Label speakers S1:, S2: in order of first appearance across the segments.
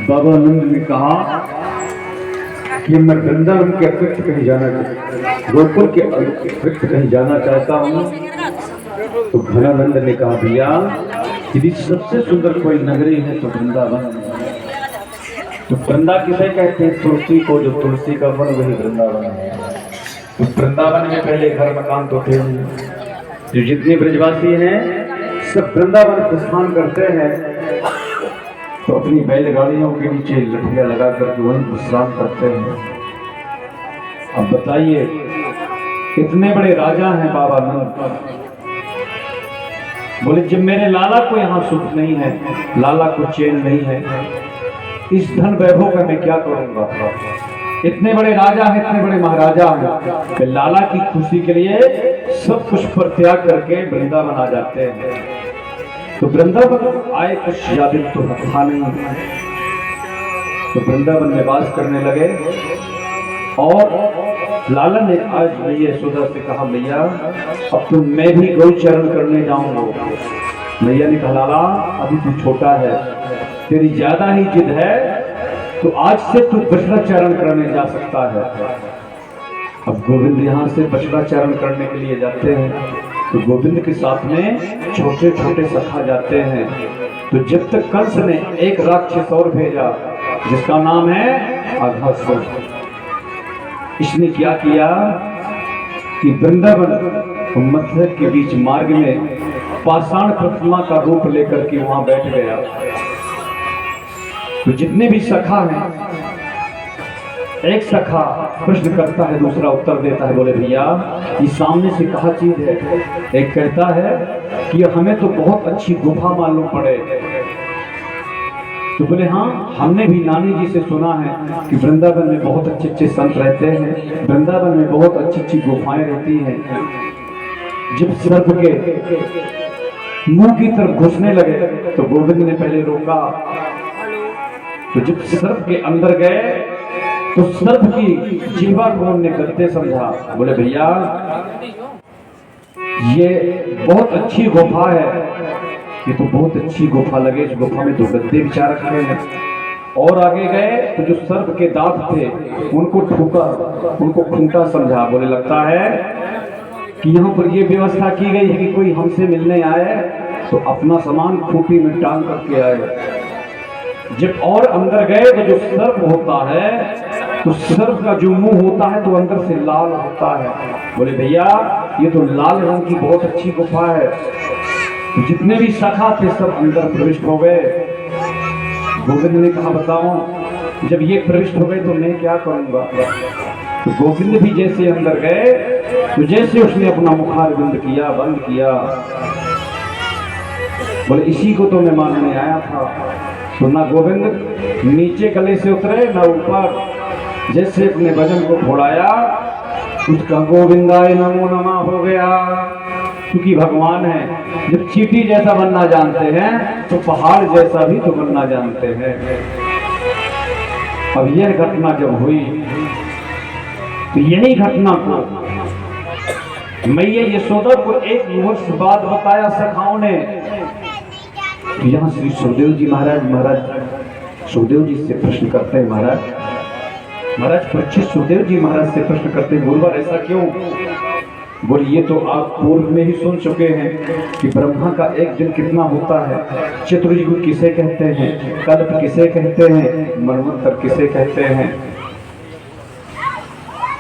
S1: बाबा नंद ने कहा कि मैं वृंदावन के अतिरिक्त कहीं जाना चाहता, गोकुल के अतिरिक्त कहीं जाना चाहता हूँ। तो घनानंद ने कहा भैया यदि सबसे सुंदर कोई नगरी है तो वृंदावन। तो वृंदा किसे कहते हैं? तुलसी को, जो तुलसी का वन वही वृंदावन है। तो वृंदावन में पहले घर मकान तो थे, जो जितने ब्रजवासी हैं सब वृंदावन प्रस्थान करते हैं तो अपनी बैलगाड़ियों के नीचे लठियां लगा करके वहीं विश्राम करते हैं। अब बताइए, कितने बड़े राजा हैं बाबा नंद। बोले जब मेरे लाला को यहाँ सुख नहीं है, लाला को चैन नहीं है, इस धन वैभव का मैं क्या करूंगा? इतने बड़े राजा हैं, इतने बड़े महाराजा हैं कि लाला की खुशी के लिए सब कुछ परित्याग करके वृंदावन आ जाते हैं। तो वृंदावन आए कुछ ज्यादा तो था नहीं, तो वृंदावन में वास करने लगे। और लाला ने आज मैया यशोदा से कहा मैया अब तो मैं भी गौ चरण करने जाऊंगा। मैया ने कहा लाला अभी तू छोटा है, तेरी ज्यादा ही जिद है, तो आज से तू बछड़ा चरण करने जा सकता है। अब गोविंद यहाँ से बछड़ा चरण करने के लिए जाते हैं, तो गोविंद के साथ में छोटे छोटे सखा जाते हैं। तो जब तक कंस ने एक राक्षस और भेजा जिसका नाम है अघासुर, इसने क्या किया कि वृंदावन और मथुरा के बीच मार्ग में पाषाण प्रतिमा का रूप लेकर के वहां बैठ गया। तो जितने भी सखा हैं, एक सखा प्रश्न करता है, दूसरा उत्तर देता है। बोले भैया ये सामने से कहा चीज है? एक कहता है कि हमें तो बहुत अच्छी गुफा मालूम पड़े। तो बोले हाँ, हमने भी नानी जी से सुना है कि वृंदावन में बहुत अच्छे अच्छे संत रहते हैं, वृंदावन में बहुत अच्छी अच्छी गुफाएं रहती हैं। जब सर्प के मुंह की तरफ घुसने लगे तो गोविंद ने पहले रोका। तो जब सर्प के अंदर गए तो सर्प की जिह्वा को उन्होंने गद्दे समझा। बोले भैया ये बहुत अच्छी गुफा है, ये तो बहुत अच्छी गुफा लगे, इस गुफा में तो गद्दे विचार रखे हैं। और आगे गए तो जो सर्प के दांत थे उनको ठोका, उनको खूंटा समझा। बोले लगता है कि यहाँ पर ये व्यवस्था की गई है कि कोई हमसे मिलने आए तो अपना सामान खूंटी में टांग करके आए। जब और अंदर गए तो जो सर्प होता है तो सर्प का जो मुंह होता है तो अंदर से लाल होता है। बोले भैया ये तो लाल रंग की बहुत अच्छी गुफा है। तो जितने भी सखा थे सब अंदर प्रविष्ट हो गए। गोविंद ने कहा बताओ जब ये प्रविष्ट हो गए तो मैं क्या करूंगा? तो गोविंद भी जैसे अंदर गए तो जैसे उसने अपना मुखारविंद किया, बंद किया। बोले इसी को तो मैं मानने आया था। तो ना गोविंद नीचे गले से उतरे ना ऊपर, जैसे अपने वजन को फोड़ाया उसका गोविंदाय नमो नमः हो गया। क्योंकि भगवान है, जब चींटी जैसा बनना जानते हैं तो पहाड़ जैसा भी तो बनना जानते हैं। अब यह घटना जब हुई तो यही घटना को मैया यशोदा को एक वर्ष बाद बताया सखाओं ने। तो यहाँ श्री सुखदेव जी महाराज सुखदेव जी से प्रश्न करते हैं, महाराज परीक्षित सुखदेव जी महाराज से प्रश्न करते हैं गुरुवार ऐसा क्यों? बोले ये तो आप पूर्व में ही सुन चुके हैं कि ब्रह्मा का एक दिन कितना होता है, चतुर्युग किसे कहते हैं, कल्प किसे कहते हैं, मनवंतर किसे कहते हैं।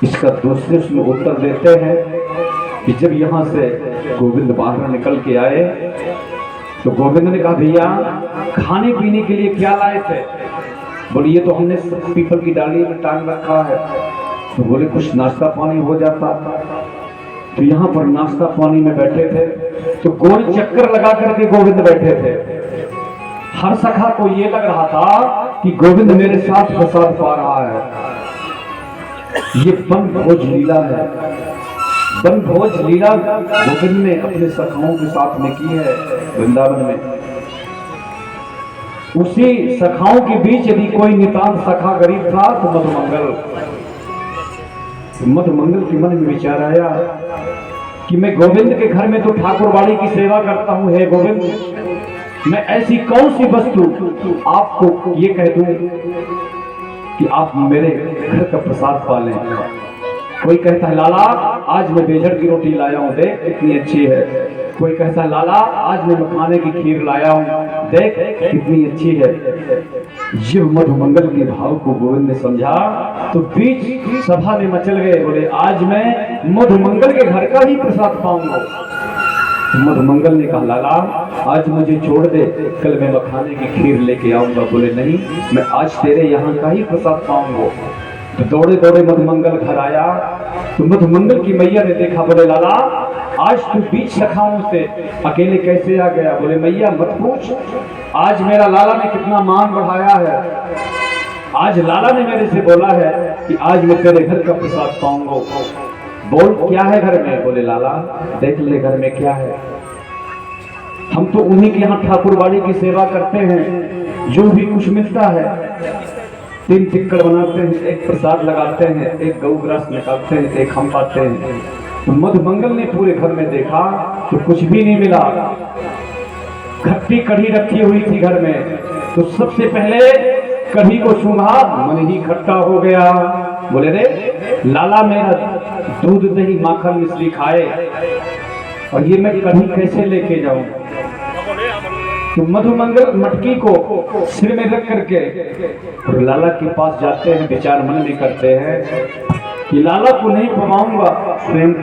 S1: इसका दूसरे उसमें उत्तर देते हैं कि जब यहाँ से गोविंद बाहर निकल के आए तो गोविंद ने कहा भैया खाने पीने के लिए क्या लाए थे? बोले ये तो हमने पीपल की डाली में टांग रखा है। तो बोले कुछ नाश्ता पानी हो जाता। तो यहाँ पर नाश्ता पानी में बैठे थे तो गोल चक्कर लगा करके गोविंद बैठे थे। हर सखा को ये लग रहा था कि गोविंद मेरे साथ प्रसाद पा रहा है। ये वन भोज लीला है। वन भोज लीला गोविंद ने अपने सखाओं के साथ में की है वृंदावन में। उसी सखाओं के बीच यदि कोई नितांत सखा गरीब था तो मधुमंगल के मन में विचार आया कि मैं गोविंद के घर में तो ठाकुरवाड़ी की सेवा करता हूँ। हे गोविंद मैं ऐसी कौन सी वस्तु आपको ये कह दूं कि आप मेरे घर का प्रसाद पा लें। कोई कहता है लाला आज मैं बेजड़ की रोटी लाया हूं, देख कितनी अच्छी है। कोई कहता है लाला आज मैं मखाने की खीर लाया हूं, देख कितनी अच्छी है। जब मधुमंगल के भाव को गोविंद ने समझा तो बीच सभा में मचल गए, बोले आज मैं मधुमंगल के घर का ही प्रसाद पाऊंगा। मधुमंगल ने कहा लाला आज मुझे छोड़ दे, कल मैं मखाने की खीर लेके आऊंगा। बोले नहीं, मैं आज तेरे यहाँ का ही प्रसाद पाऊंगा। तो दौड़े दौड़े मधुमंगल घर आया तो मधुमंगल की मैया ने देखा, बोले लाला आज तू बीच सखाओं से अकेले कैसे आ गया। बोले मैया मत पूछ, आज मेरा लाला ने कितना मान बढ़ाया है। आज लाला ने मेरे से बोला है कि आज मैं तेरे घर का प्रसाद पाऊंगा। बोल क्या है घर में। बोले लाला देख ले घर में क्या है। हम तो उन्हीं के यहाँ ठाकुरबाड़ी की सेवा करते हैं, जो भी कुछ मिलता है 3 टिक्कड़ बनाते हैं, एक प्रसाद लगाते हैं, एक गौ ग्रास निकालते हैं, एक हम पाते हैं। तो मधुमंगल ने पूरे घर में देखा तो कुछ भी नहीं मिला। खट्टी कढ़ी रखी हुई थी घर में, तो सबसे पहले कढ़ी को सूंघा, मन ही खट्टा हो गया। बोले रे लाला मेरा दूध दही माखन मिश्री खाए और ये मैं कढ़ी कैसे लेके जाऊं। तो मधुमंगल मटकी को सिर में रख करके और लाला के पास जाते हैं, विचार मन में करते हैं कि लाला को नहीं पवाऊंगा, स्वयं